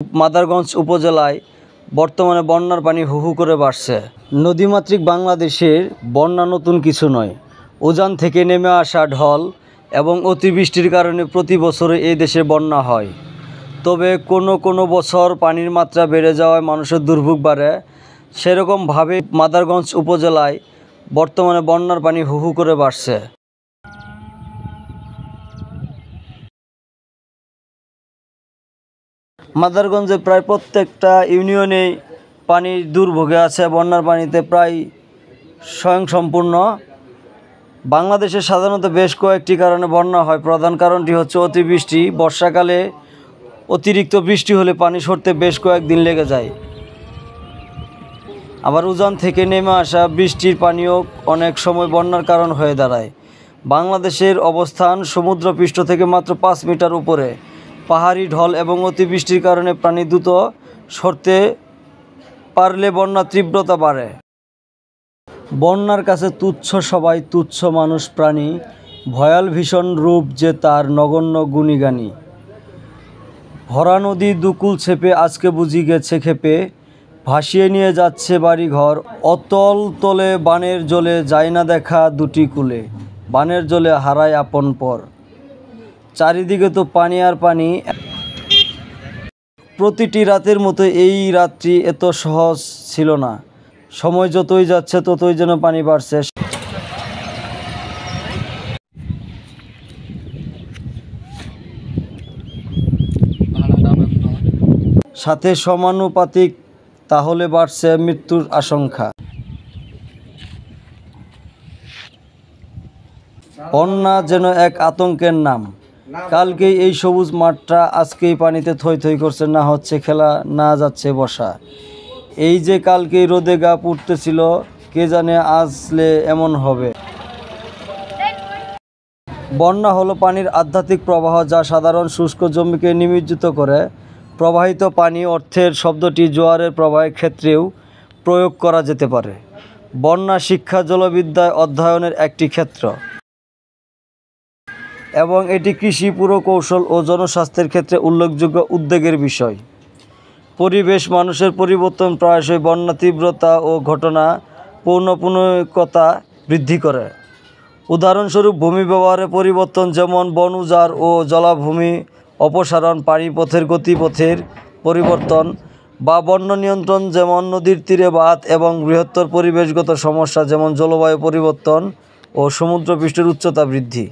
মাদারগঞ্জ উপজেলায় বর্তমানে বন্যার পানি হু হু করে বাড়ছে। নদীমাতৃক বাংলাদেশের বন্যা নতুন কিছু নয়। উজান থেকে নেমে আসা ঢল এবং অতিবৃষ্টির কারণে প্রতি বছরে এই দেশে বন্যা হয়। তবে কোনো বছর পানির মাত্রা বেড়ে যাওয়ায় মানুষের দুর্ভোগ বাড়ে। সেরকমভাবে মাদারগঞ্জ উপজেলায় বর্তমানে বন্যার পানি হু হু করে বাড়ছে। মাদারগঞ্জে প্রায় প্রত্যেকটা ইউনিয়নে পানির দুর্ভোগে আছে, বন্যার পানিতে প্রায় স্বয়ংসম্পূর্ণ। বাংলাদেশে সাধারণত বেশ কয়েকটি কারণে বন্যা হয়। প্রধান কারণটি হচ্ছে অতিবৃষ্টি। বর্ষাকালে অতিরিক্ত বৃষ্টি হলে পানি সরতে বেশ কয়েকদিন লেগে যায়। আবার উজান থেকে নেমে আসা বৃষ্টির পানিও অনেক সময় বন্যার কারণ হয়ে দাঁড়ায়। বাংলাদেশের অবস্থান সমুদ্রপৃষ্ঠ থেকে মাত্র 5 মিটার উপরে। পাহাড়ি ঢল এবং অতিবৃষ্টির কারণে পানি দ্রুত সরতে পারলে বন্যার তীব্রতা বাড়ে। বন্যার কাছে তুচ্ছ সবাই, তুচ্ছ মানুষ প্রাণী, ভয়াল ভীষণ রূপ যে তার নগণ্য গুণিগানী। ভরা নদী দুকুল ছেপে আজকে বুঝি গেছে ক্ষেপে, ভাসিয়ে নিয়ে যাচ্ছে বাড়িঘর। অতল তলে বানের জলে যায় না দেখা দুটি কূলে, বানের জলে হারায় আপন পর। চারিদিকে তো পানি আর পানি। প্রতিটি রাতের মতো এই রাত্রি এত সহজ ছিল না। সময় যতই যাচ্ছে ততই যেন পানি বাড়ছে। সাথে সমানুপাতিক তাহলে বাড়ছে মৃত্যুর আশঙ্কা। বন্যা যেন এক আতঙ্কের নাম। কালকেই এই সবুজ মাঠটা আজকেই পানিতে থই থই করছে, না হচ্ছে খেলা, না যাচ্ছে বসা। এই যে কালকেই রোদে গা পুড়তেছিল, কে জানে আজলে এমন হবে। বন্যা হলো পানির আধ্যাত্মিক প্রবাহ, যা সাধারণ শুষ্ক জমিকে নিমজ্জিত করে। প্রবাহিত পানি অর্থের শব্দটি জোয়ারের প্রবাহের ক্ষেত্রেও প্রয়োগ করা যেতে পারে। বন্যা শিক্ষা জলবিদ্যায় অধ্যয়নের একটি ক্ষেত্র এবং এটি কৃষি, পুরকৌশল ও জনস্বাস্থ্যের ক্ষেত্রে উল্লেখযোগ্য উদ্বেগের বিষয়। পরিবেশ মানুষের পরিবর্তন প্রায়শই বন্যা তীব্রতা ও ঘটনা পৌনঃপুনিকতা বৃদ্ধি করে। উদাহরণস্বরূপ ভূমি ব্যবহারের পরিবর্তন, যেমন বন উজাড় ও জলাভূমি অপসারণ, পানিপথের গতিপথের পরিবর্তন, বা বন্য নিয়ন্ত্রণ, যেমন নদীর তীরে বাঁধ, এবং বৃহত্তর পরিবেশগত সমস্যা যেমন জলবায়ু পরিবর্তন ও সমুদ্রপৃষ্ঠের উচ্চতা বৃদ্ধি।